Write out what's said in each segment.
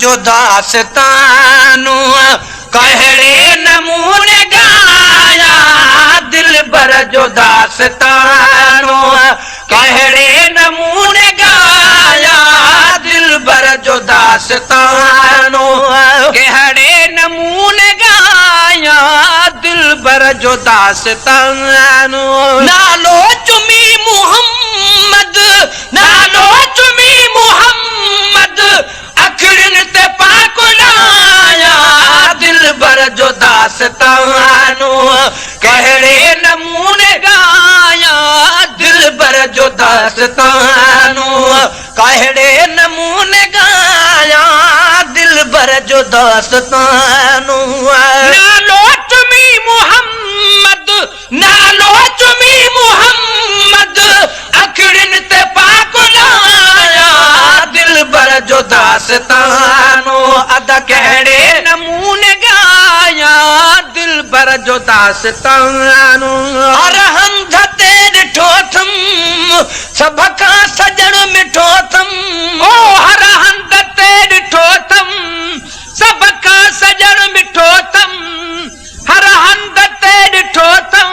जो दास्तानू कहड़े नमूने गाया दिल भर जो दास्तानू कहड़े नमूने गाया दिल भर जो दास्तानू कहड़े नमूने गाया दिल भर जो दास्तानू नालो चुमी मुहम्मद नालो चुमी मुहम्मद अखड़न ते पाक लाया दिल भर जो दास्तानू कहड़े नमूने गाया दिल भर जो दास्तानू कहड़े नमूने गाया दिल भर जो दास्तानू नालो चुमी मुहम्मद नालो चुमी मुहम्मद अखड़न ते पाक लाया दिल भर जो दास्तानू अदा कहड़े नमूने गाया दिल भर जो दास्तानू हर हंध ते ॾिठो थम सभ खां सजण मिठो थम ओ हर हंध ते ॾिठो थम सभ खां सजण मिठो थम हर हंध ते ॾिठो थम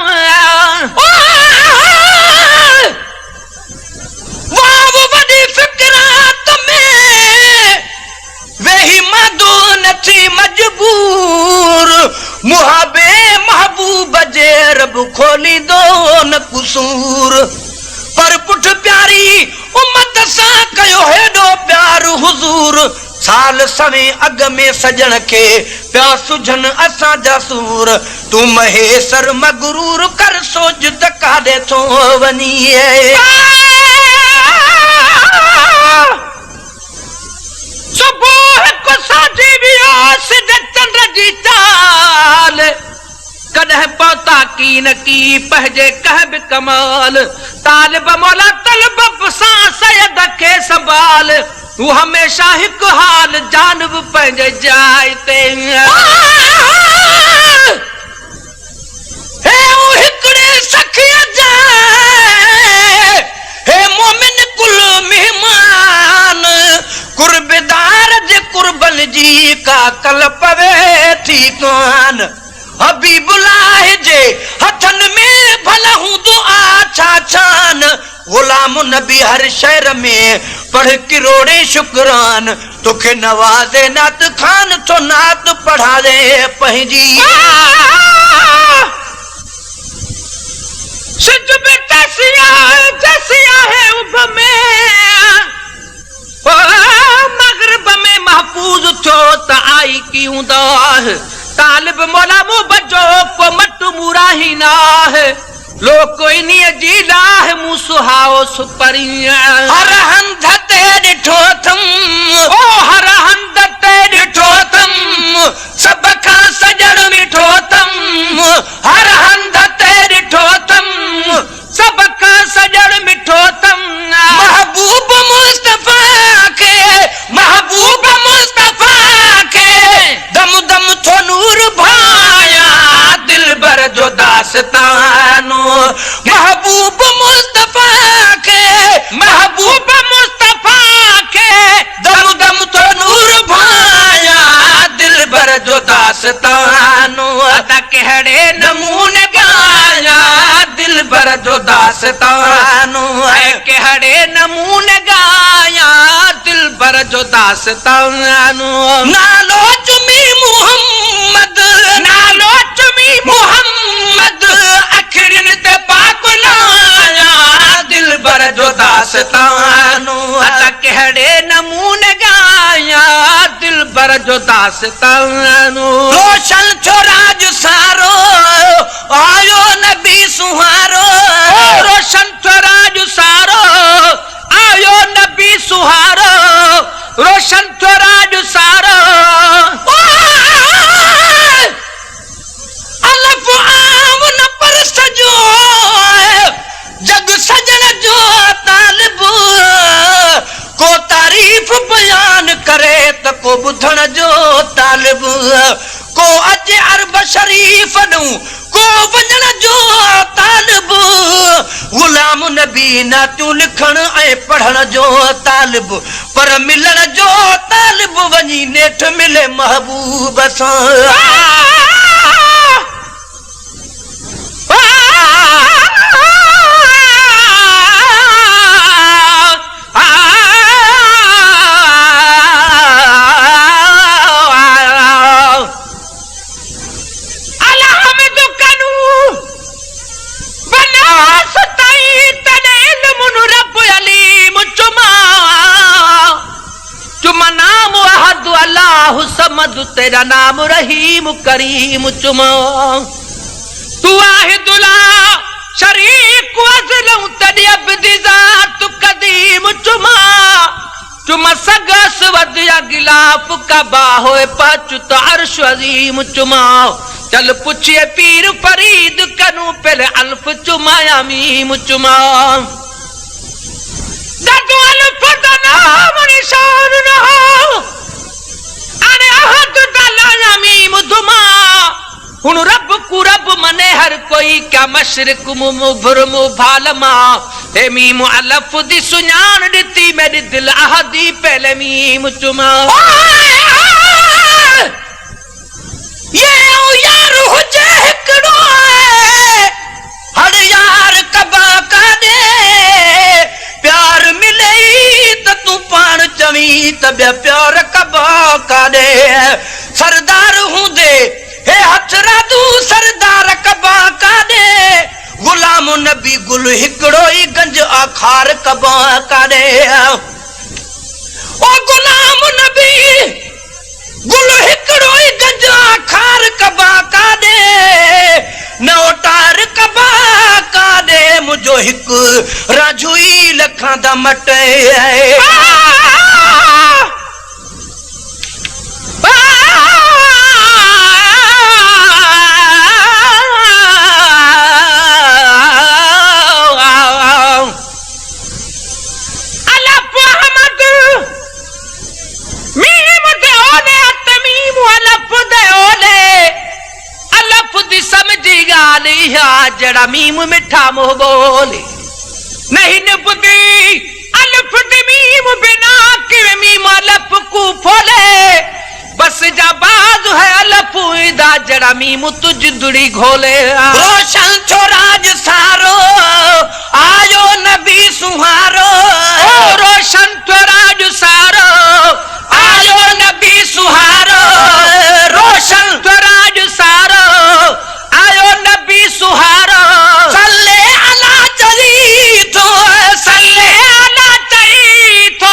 वाह वॾी फिक्रात में वेही मधु नथी मजबूर मुहाबे महबूब जे रब खोली दो न कुसूर पर पुठ प्यारी उम्मत सां कयो हेॾो प्यार हुजूर साल सवे अग में सजण के प्या सुझन असां जा सूर तू महेसर मगरूर कर सोच त काॾे थो वञी सुबुह को साजी वियो सिध चंड जी चाल कॾहिं पहुता की न की पहजे कहब कमाल तालिब मौला तलब सां सैयद खे संभाल तू हमेशा हिकु हाल जानब पंहिंजे जाइ ते हे हिकिड़े सखीअ जाए हे मोमिन कुल मेहमान कुर्बदार जे कुर्बन जी का कल पवे थी कान हबीबुल्लाह जे हथन में भला हूंदो आ छा छान गुलाम नबी हर शहर में पढ़ किरोड़े शुक्रान तोखे नवाज़े नात खान तो नात पढ़ा दे पंहिंजी सिज में जसिया है उभ में मगरिब में महफूज थो त आई की हूंदा तालिब मौला मु बजो को मट मुराही ना है लोको इन्हीं जी लाह मु सुहाओ सुपरिया हर हंध ते ॾिठो थम ओ हर हंध ते ॾिठो थम सब खां सजण मिठो थम हर हंध ते ॾिठो थम सब खां सजण मिठो थम महबूब मुस्तफा के दम दम थो नूर भाया दिल भर जो दास्तानू महबूब मुस्तफा के दम दम थो नूर भाया दिल भर जो दास्तानू अदा कहड़े नमूने गाया दिल भर जो दास्तानू कहड़े नमूने गाया दिल भर जो दास्तानू नालो चुमी मुहम्मद अखड़न ते पाक लाया दिल भर जो दास्तानू अदा कहड़े नमूने गाया दिल भर जो दास्तानू रोशन छो राज सारो आयो नबी सुहारो रोशन छो राज सारो आयो नबी सुहारो रोशन छो राज सारो अलफ आम न पर सजो जग सजन जो तालिब को तारीफ बयान करे त को बुधण जो तालिब को अज अरब शरीफ नु को वञण तूं लिखण ऐं पढ़ण जो तालिब पर मिलण जो तालिब वञी नेठ मिले महबूब सां तेरा नाम रहीम करीम चुमा तू वाहिदुला शरीक वज़लूं तॾहिं अब्दी ज़ात कदीम चुमा चुमा सगस वदिया गिलाफ कबा होए पाचु तो अर्श अजीम चुमा चल पुछिए पीर फरीद कनू पहले अल्फ चुमा या मीम चुमा गदु अल्फ दा नाम निशान न हो अने अहद दला मीम दुमा हुन रब को रब मने हर कोई क्या मशरिक मुभरम भालमा ए मीम अलफ दी सुञाण ॾिती मेरी दिल अहदी पहले मीम चुमा ये यार हुजे हिकड़ो हर यार कबा का दे प्यार मिले त तू पाण चवी त ॿिया प्यार कबा का दे सरदार हूंदे हे हथरा तू सरदार कबा का दे गुलाम नबी गुल हिकड़ो ई गंज आखार कबा का दे ओ गुलाम नबी गुल हिकड़ो ई गंज आखार कबा का दे नोटार कबा का दे मुझो हिक राजुई लखां दा मटे जड़ा मीम मिठा मोह बोले नहीं निभदी अल्फ दी मीम बिना कि मीम अलफ को फोले बस जाबाज है अलफ इदा जड़ा मीम तुझ दुड़ी घोले रोशन छोराज सारो आयो नबी सुहारो रोशन छोराज सारो आयो नबी सुहारो रोशन छोराज सारो आयो नबी सुहारो सल्ले अला चली तो सल्ले अला चली तो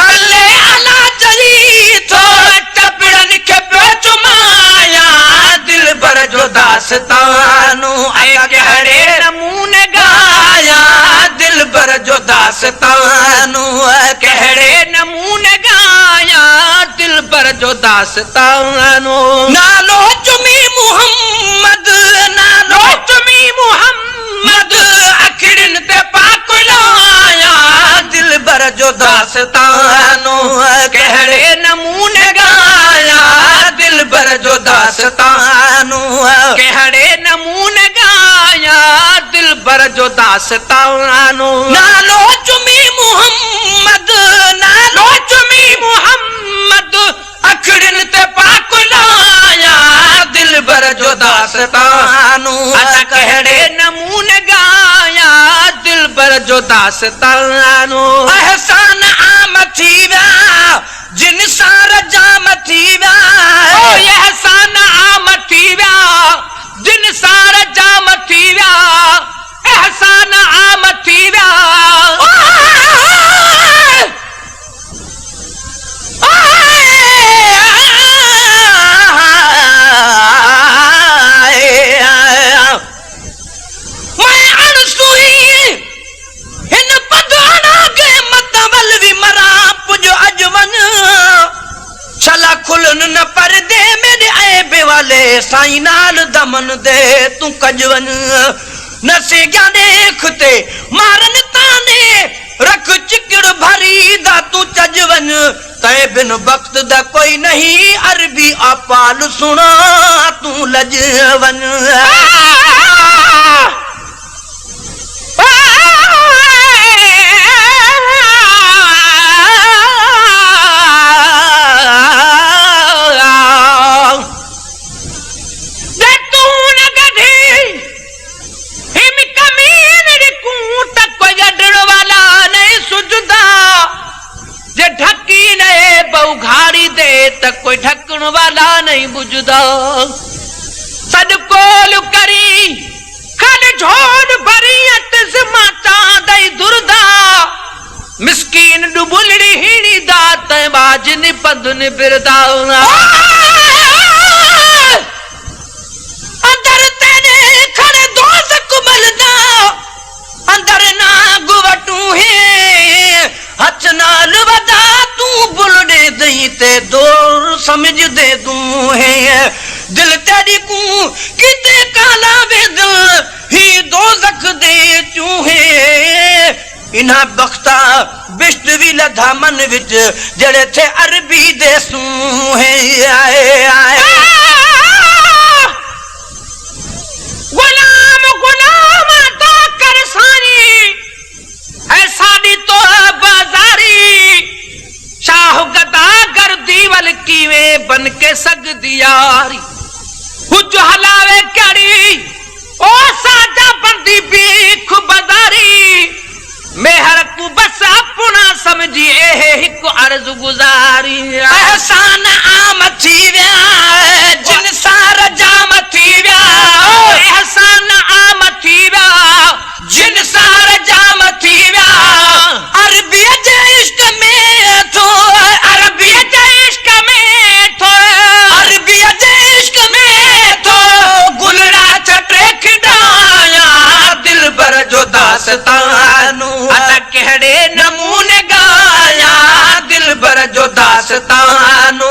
सल्ले अला चली तो टपड़न के चुमाया दिल भर जो दास्तानू आया कहड़े नमूने गाया दिल भर जो दास्तानू कहड़े नमूने गाया दिल भर जो दास्तानू नालो चुमी मुहम्मद नालो चुमी मुहम्मद अखिड़न ते पाक लाया दिल भर जो दास्तानू कहड़े नमूने गाया दिल भर जो दास्तानू कहड़े नमूने गाया दिल भर जो दास्तानू नालो चुमी मुहम्मद नालो चुमी मुहम्मद अखिड़न ते पाक लाया दिल भर जो दास्तानू कहड़े नमूने गाया दिल भर जो दास्तानू एहसान आम थी विया जिन सार जाम थी विया एहसान आम थी विया जिन सार जाम थी विया एहसान आम थी विया खुलन पर्दे मेरे ऐबे वाले साईं नाल दमन दे तू कजवन नसे क्या देखते मारन ताने रख चिकड़ भरी दा तू चजवन तय बिन वक्त दा कोई नहीं अरबी अपाल सुना तू लजवन जुदा सद कोल करी खल झोड़ भरी अटस माता दई दुर्दा मिस्कीन डुबुलड़ी हिणी दात बाजन पदन बिरदा अंदर तेरे खड़े दोज़ख मलदा अंदर ना गुवटू है हथ नाल वदा तू बुलड़े दई ते दूर समझ दे दू है दिल तेरी को किते काला वे दिल ही दोज़ख दे चूहे इना बख्ता बिश्त भी लधा मन विच जड़े थे अरबी दे सूहे आए आए गुलाम गुलाम तो कर सारी ऐसा दी तो बाजारी शाह गदा कर दीवल कीवे बन के सग दियारी हुज हलावे कड़ी ओ साजा बंदी बीख बाजारी मेहर को बस अपना समझी हिक अर्ज गुजारी एहसान आम थी व्या जिन सार जाम थी व्या एहसान आम थी व्या जिन सार जाम थी व्या अरबी जे इश्क में थो अरबी जे इश्क में थो अरबी जे इश्क में थो गुलड़ा चटे खिडाया दिल बर जो दास्तानू अदा कहड़े नमूने गाया दिल बर जो दास्तानू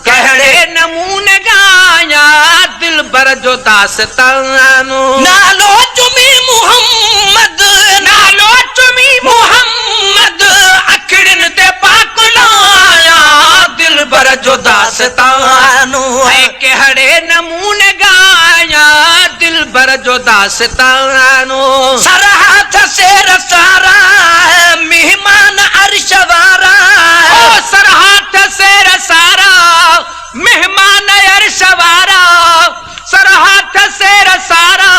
कहड़े नमूने गाया दिल बर जो दास्तानू नालो चुमी मुहम्मद नालो चुमी मुहम्मद अखड़न ते पाक लाया दिल बर जो दास्तानू कहड़े नमूने गाया दिल बर जो दास्तानू सरहद से रसारा मेहमान अर्शवारा ओ सरहद से रसारा मेहमान अर्शवारा सरहद से रसारा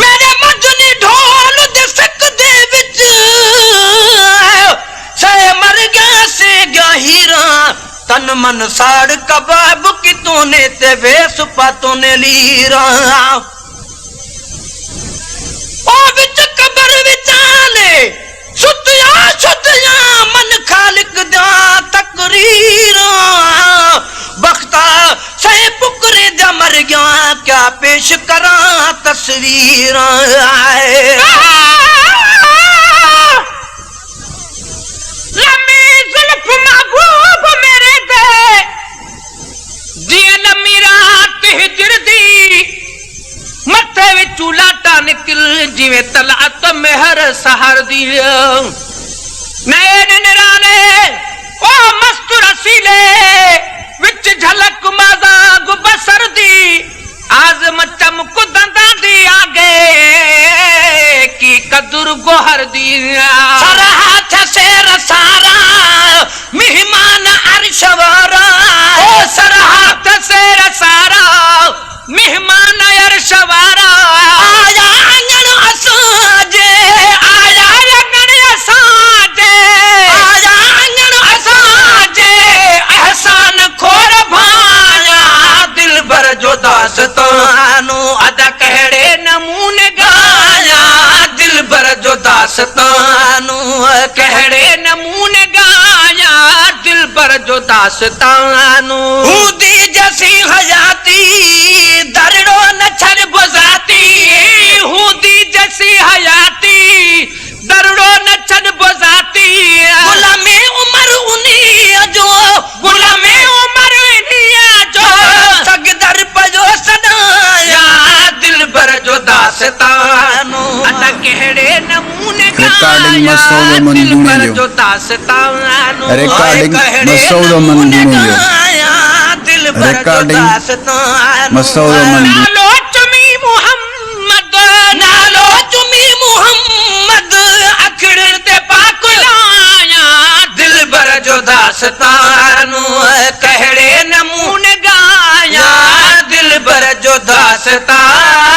मेरे मजनी ढोल दे सक दे विच से मर गया से गहीरा तन मन साड़ कबाब की तूने ते वेस पातों ने लीरा ओ विच कबर विचाले सुतिया मन खालिक दा तकरीरा बख्ता से पुकरे दा मर गया क्या पेश करा तस्वीर लम्बी जुल्फ महबूब मेरे दे दिया लम्बी रात हिजर दी मथे विचू लाटा निकल जिवे तलात मेहर सहर दिया नैन निराने ओ मस्त रसीले विच झलक मादा गुबसर दी आज़म चमक दंदा दी आगे की कदर गोहर दिया सरहद से रसारा मेहमान अर्शवारा ओ सरहद से रसारा मेहमान अर्शवारा आया आंगन असाजे आया आंगन असाजे आया आंगन असाजे एहसान खोर भाया दिल भर जो दास्तानू अदा कहड़े नमूने गाया दिल भर जो दास्तानू कहड़े नमूने गाया दिल भर जो दास्तानू हुदी जैसी हयाती दरड़ो न छड़ बुझाती हुदी जैसी हयाती दरड़ो न छड़ बुझाती गुलामे उमर उन्हीं जो गुलामे उमर उन्हीं जो सगदर पजो सदाया दिल भर जो दास्तानू अदा कहड़े नमूने गाया दिल भर जो दास्तानू रिकॉर्डिंग मसौदो मंजूर दिल भर जो दास्तानू मसौदो मंजूर नालो चुमी मुहम्मद नालो चुमी मुहम्मद अखड़न ते पाक लाया दिल भर जो दास्तानू कहड़े नमूने गाया दिल भर जो दास्तान